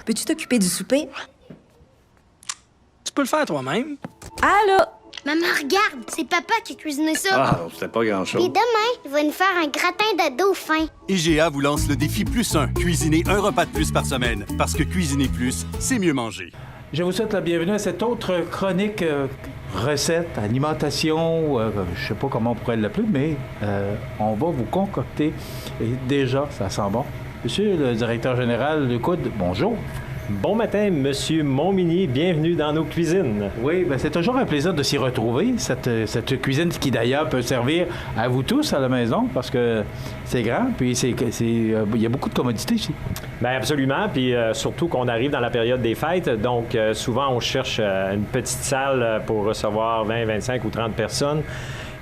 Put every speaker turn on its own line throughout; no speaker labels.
Peux-tu t'occuper du souper?
Tu peux le faire toi-même.
Allô?
Maman, regarde, c'est papa qui a cuisiné ça.
Ah, c'était pas grand-chose.
Puis demain, il va nous faire un gratin de dauphin.
IGA vous lance le défi +1. Cuisiner un repas de plus par semaine. Parce que cuisiner plus, c'est mieux manger.
Je vous souhaite la bienvenue à cette autre chronique recette, alimentation, je sais pas comment on pourrait l'appeler, mais on va vous concocter. Et déjà, ça sent bon. Monsieur le directeur général Lecoud, bonjour.
Bon matin, Monsieur Montmini. Bienvenue dans nos cuisines.
Oui, bien, c'est toujours un plaisir de s'y retrouver, cette cuisine qui d'ailleurs peut servir à vous tous à la maison parce que c'est grand, puis il y a beaucoup de commodités ici.
Bien, absolument. Puis surtout qu'on arrive dans la période des fêtes. Donc, souvent, on cherche une petite salle pour recevoir 20, 25 ou 30 personnes.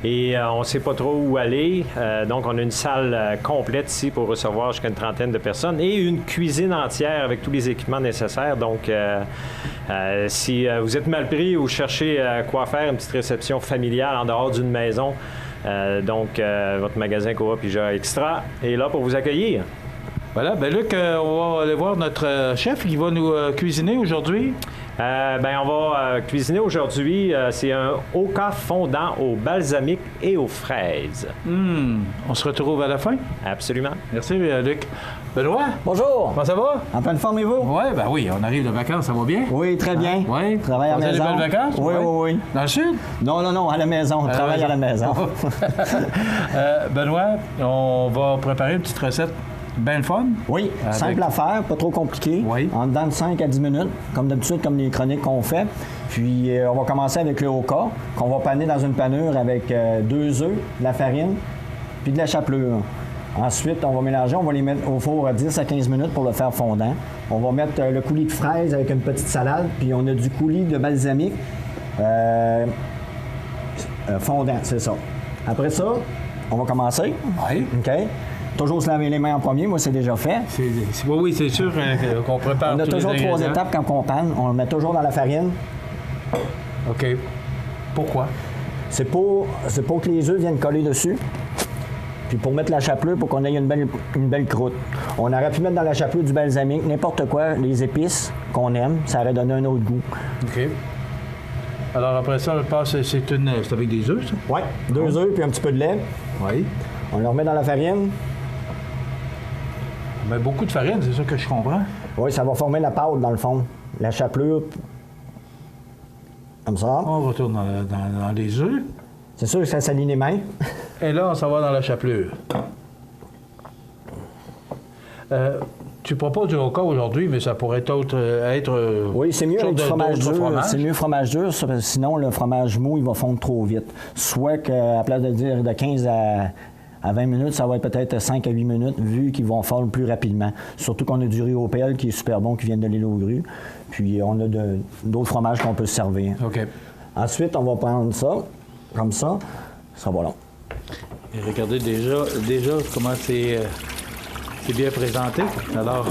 Et on ne sait pas trop où aller. Donc, on a une salle complète ici pour recevoir jusqu'à une trentaine de personnes et une cuisine entière avec tous les équipements nécessaires. Donc, si vous êtes mal pris ou cherchez quoi faire, une petite réception familiale en dehors d'une maison, votre magasin Coop IGA Extra est là pour vous accueillir.
Voilà, bien Luc, on va aller voir notre chef qui va nous cuisiner aujourd'hui.
On va cuisiner aujourd'hui, c'est un oka fondant au balsamique et aux fraises.
On se retrouve à la fin?
Absolument.
Merci, Luc. Benoît?
Bonjour.
Comment ça va?
En pleine forme, et vous?
Oui, on arrive de vacances, ça va bien?
Oui, très bien.
Oui.
Travaille à la maison.
Vous avez des belles vacances?
Oui.
Dans le sud?
Non, à la maison. On travaille à la maison.
Benoît, on va préparer une petite recette bien le fun.
Oui, simple à faire, pas trop compliqué.
Oui.
En dedans de 5 à 10 minutes, comme d'habitude, comme les chroniques qu'on fait. Puis, on va commencer avec le oka, qu'on va paner dans une panure avec 2 œufs, de la farine, puis de la chapelure. Ensuite, on va mélanger, on va les mettre au four à 10 à 15 minutes pour le faire fondant. On va mettre le coulis de fraises avec une petite salade, puis on a du coulis de balsamique fondant, c'est ça. Après ça, on va commencer.
Oui.
OK? Toujours se laver les mains en premier, moi c'est déjà fait.
Oui, c'est sûr qu'on prépare.
On a toujours 3 étapes quand on panne. On le met toujours dans la farine.
OK. Pourquoi?
C'est pour que les œufs viennent coller dessus. Puis pour mettre la chapelure, pour qu'on ait une belle croûte. On aurait pu mettre dans la chapelure du balsamique, n'importe quoi, les épices qu'on aime, ça aurait donné un autre goût.
OK. Alors après ça, je pense que c'est avec des œufs, ça?
Oui, 2 œufs puis un petit peu de lait.
Oui.
On le remet dans la farine.
Mais beaucoup de farine, c'est ça que je comprends.
Oui, ça va former la pâte dans le fond. La chapelure, comme ça.
On retourne dans les œufs.
C'est sûr que ça salit les mains.
Et là, on s'en va dans la chapelure. Tu proposes du oka aujourd'hui, mais ça pourrait être
oui, c'est mieux avec du fromage dur.
Fromages.
C'est mieux fromage dur, sinon le fromage mou, il va fondre trop vite. Soit qu'à place de dire de 15 à 20 minutes, ça va être peut-être 5 à 8 minutes, vu qu'ils vont fondre plus rapidement. Surtout qu'on a du riz au pelle qui est super bon, qui vient de l'île aux grues. Puis on a d'autres fromages qu'on peut se servir.
OK.
Ensuite, on va prendre ça, comme ça. Ça va long.
Et regardez déjà comment c'est bien présenté. Alors,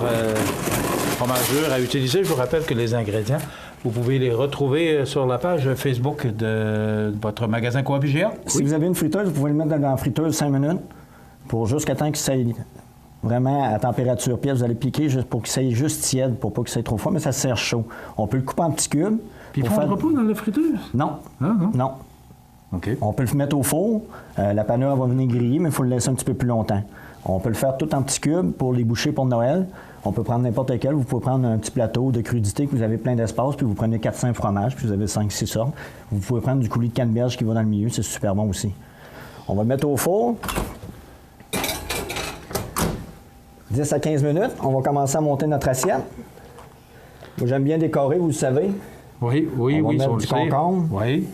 fromage dur à utiliser. Je vous rappelle que les ingrédients, vous pouvez les retrouver sur la page Facebook de votre magasin Coop IGA.
Si vous avez une friteuse, vous pouvez le mettre dans la friteuse 5 minutes pour jusqu'à temps qu'il s'aille vraiment à température pièce. Vous allez piquer juste pour qu'il s'aille juste tiède, pour pas qu'il s'aille trop froid, mais ça sert chaud. On peut le couper en petits cubes.
Puis il ne fondra pas dans la friteuse?
Non.
Ah, non?
Non.
OK.
On peut le mettre au four. La panure va venir griller, mais il faut le laisser un petit peu plus longtemps. On peut le faire tout en petits cubes pour les boucher pour Noël. On peut prendre n'importe lequel. Vous pouvez prendre un petit plateau de crudité que vous avez plein d'espace, puis vous prenez 4-5 fromages, puis vous avez 5-6 sortes. Vous pouvez prendre du coulis de canneberge qui va dans le milieu, c'est super bon aussi. On va le mettre au four. 10 à 15 minutes. On va commencer à monter notre assiette. Moi, j'aime bien décorer, vous le savez.
Oui,
On va mettre du concombre.
Oui.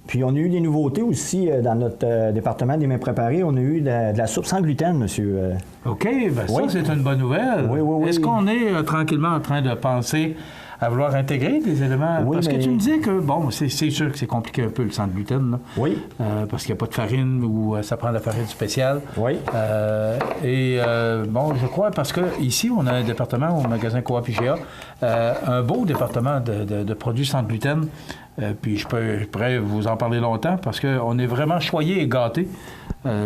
Puis on a eu des nouveautés aussi dans notre département des mets préparés. On a eu de la soupe sans gluten, monsieur.
OK, bien ça, c'est une bonne nouvelle.
Oui.
Est-ce qu'on est tranquillement en train de penser à vouloir intégrer des éléments?
Oui,
parce
mais...
que tu me disais que, bon, c'est sûr que c'est compliqué un peu le sans gluten, là.
Oui.
Parce qu'il n'y a pas de farine ou ça prend de la farine spéciale.
Oui.
Bon, je crois, parce que ici, on a un département au magasin Coop IGA, un beau département de produits sans gluten. Puis je pourrais vous en parler longtemps parce qu'on est vraiment choyés et gâtés.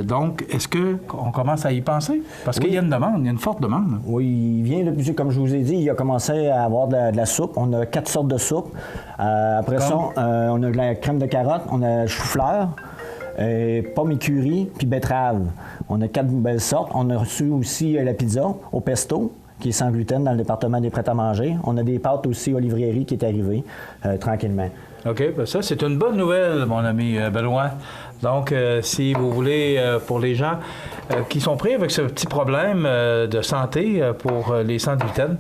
Donc, est-ce qu'on commence à y penser? Parce qu'il y a une demande, il y a une forte demande.
Oui, il vient, comme je vous ai dit, il a commencé à avoir de la soupe. On a 4 sortes de soupe. Après ça, on a de la crème de carotte, on a chou-fleur, pomme et curry, puis betterave. On a 4 belles sortes. On a reçu aussi la pizza au pesto, qui est sans gluten dans le département des prêts-à-manger. On a des pâtes aussi aux librairies qui est arrivée tranquillement.
OK, bien ça, c'est une bonne nouvelle, mon ami Benoît. Donc, si vous voulez, pour les gens qui sont pris avec ce petit problème de santé pour les sans gluten,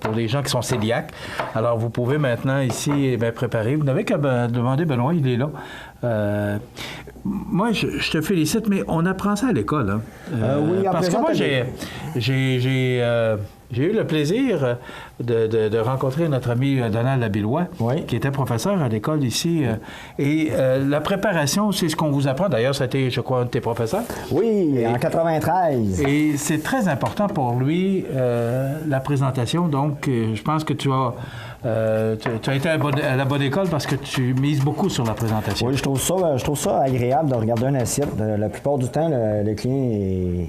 pour les gens qui sont cœliaques, alors vous pouvez maintenant ici préparer. Vous n'avez qu'à demander, Benoît, il est là. Moi, je te félicite, mais on apprend ça à l'école. Hein?
Oui,
parce que moi, j'ai eu le plaisir de rencontrer notre ami Donald Labillois, qui était professeur à l'école ici. Et la préparation, c'est ce qu'on vous apprend. D'ailleurs, c'était, je crois, un de tes professeurs.
Oui, en 93.
Et c'est très important pour lui, la présentation. Donc, je pense que tu as été à la bonne école parce que tu mises beaucoup sur la présentation.
Oui, je trouve ça agréable de regarder une assiette. La plupart du temps, le client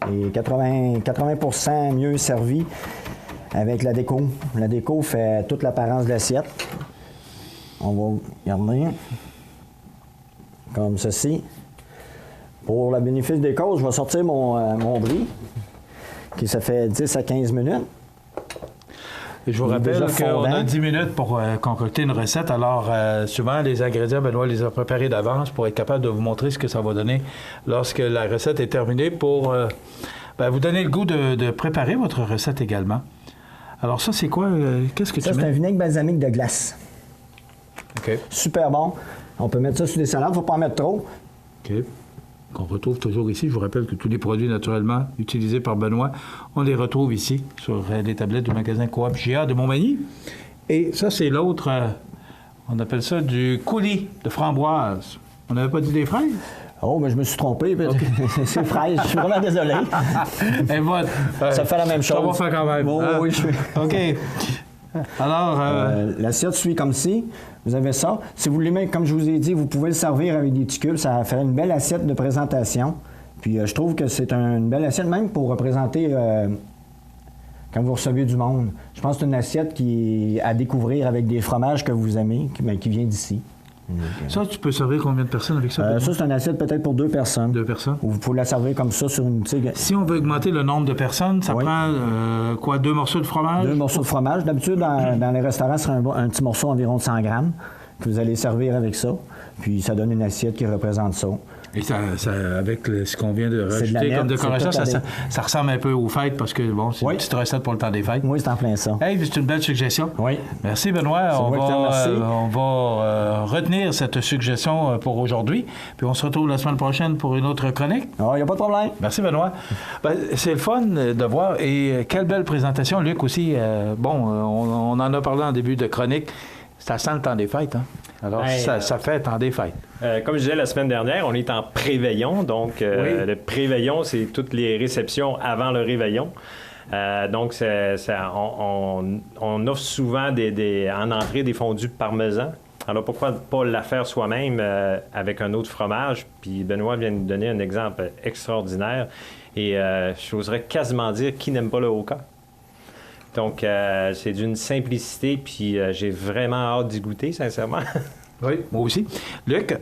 est 80% mieux servi avec la déco. La déco fait toute l'apparence de l'assiette. On va regarder comme ceci. Pour le bénéfice des causes, je vais sortir mon brie, qui ça fait 10 à 15 minutes.
Je vous rappelle qu'on a 10 minutes pour concocter une recette. Alors, souvent, les ingrédients, Benoît les a préparés d'avance pour être capable de vous montrer ce que ça va donner lorsque la recette est terminée pour vous donner le goût de préparer votre recette également. Alors ça, c'est quoi? Qu'est-ce que tu mets?
Ça, c'est un vinaigre balsamique de glace.
OK.
Super bon. On peut mettre ça sur des salades. Il ne faut pas en mettre trop.
OK. Qu'on retrouve toujours ici. Je vous rappelle que tous les produits naturellement utilisés par Benoît, on les retrouve ici sur les tablettes du magasin Coop GA de Montmagny. Et ça, c'est l'autre, on appelle ça du coulis de framboise. On n'avait pas dit des fraises?
Oh, mais je me suis trompé. Okay. C'est fraise. Je suis vraiment désolé.
Et voilà.
Ça fait la même chose.
Ça va faire quand même.
Oh, hein? Oui,
OK. Alors...
l'assiette suit comme ci. Vous avez ça. Si vous l'aimez, comme je vous ai dit, vous pouvez le servir avec des ticules. Ça va faire une belle assiette de présentation. Puis je trouve que c'est une belle assiette même pour représenter quand vous recevez du monde. Je pense que c'est une assiette qui est à découvrir avec des fromages que vous aimez, qui vient d'ici.
Ça, tu peux servir combien de personnes avec ça?
Ça, c'est une assiette peut-être pour 2 personnes.
2 personnes?
Ou vous pouvez la servir comme ça sur une...
Si on veut augmenter le nombre de personnes, ça prend 2 morceaux de fromage? 2
morceaux de fromage. D'habitude, dans les restaurants, c'est un petit morceau environ de 100 grammes que vous allez servir avec ça. Puis ça donne une assiette qui représente ça.
Et ça avec ce qu'on vient de rajouter comme décoration, ça ressemble un peu aux fêtes parce que, bon, c'est une petite recette pour le temps des fêtes.
Oui, c'est en plein ça.
Hey, c'est une belle suggestion.
Oui.
Merci, Benoît. On va retenir cette suggestion pour aujourd'hui. Puis on se retrouve la semaine prochaine pour une autre chronique.
Il n'y a pas de problème.
Merci, Benoît. C'est le fun de voir. Et quelle belle présentation, Luc, aussi. On en a parlé en début de chronique. Ça sent le temps des fêtes, hein? Alors, ça fait temps des fêtes.
Comme je disais la semaine dernière, on est en préveillon. Donc, le préveillon, c'est toutes les réceptions avant le réveillon. Donc, on offre souvent en entrée des fondus de parmesan. Alors, pourquoi pas la faire soi-même avec un autre fromage? Puis Benoît vient de nous donner un exemple extraordinaire. Et j'oserais quasiment dire qui n'aime pas le Oka. Donc, c'est d'une simplicité, puis j'ai vraiment hâte d'y goûter, sincèrement.
Oui, moi aussi. Luc,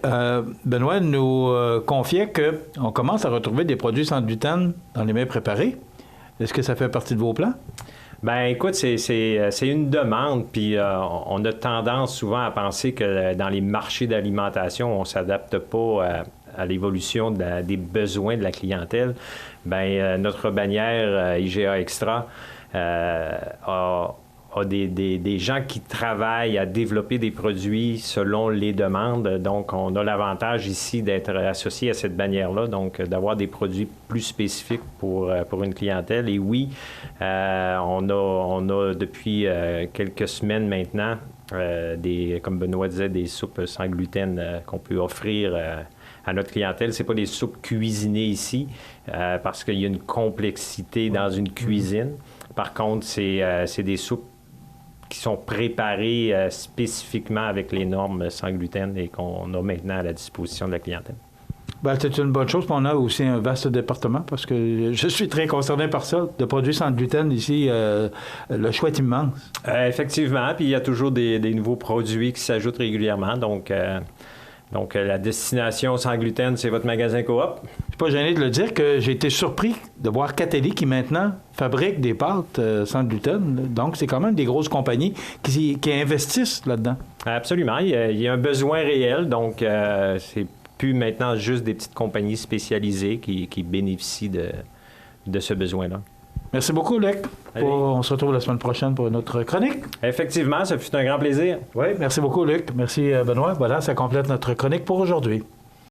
Benoît nous confiait qu'on commence à retrouver des produits sans gluten dans les mets préparés. Est-ce que ça fait partie de vos plans?
Bien, écoute, c'est une demande, puis on a tendance souvent à penser que dans les marchés d'alimentation, on ne s'adapte pas à l'évolution des besoins de la clientèle. Bien, notre bannière IGA Extra a des gens qui travaillent à développer des produits selon les demandes. Donc, on a l'avantage ici d'être associé à cette bannière-là, donc d'avoir des produits plus spécifiques pour une clientèle. Et oui, on a depuis quelques semaines maintenant, comme Benoît disait, des soupes sans gluten qu'on peut offrir à notre clientèle. C'est pas des soupes cuisinées ici, parce qu'il y a une complexité dans une cuisine. Par contre, c'est des soupes qui sont préparés spécifiquement avec les normes sans gluten et qu'on a maintenant à la disposition de la clientèle.
Ben, c'est une bonne chose. Puis on a aussi un vaste département parce que je suis très concerné par ça. De produits sans gluten, ici, le choix est immense.
Effectivement. Puis il y a toujours des nouveaux produits qui s'ajoutent régulièrement. Donc, la destination sans gluten, c'est votre magasin Coop.
Je suis pas gêné de le dire que j'ai été surpris de voir Catelli qui maintenant fabrique des pâtes sans gluten. Donc, c'est quand même des grosses compagnies qui investissent là-dedans.
Absolument. Il y a un besoin réel. Donc, c'est plus maintenant juste des petites compagnies spécialisées qui bénéficient de ce besoin-là.
Merci beaucoup, Luc. On se retrouve la semaine prochaine pour une autre chronique.
Effectivement, ça fut un grand plaisir.
Oui, merci beaucoup, Luc. Merci, Benoît. Voilà, ça complète notre chronique pour aujourd'hui.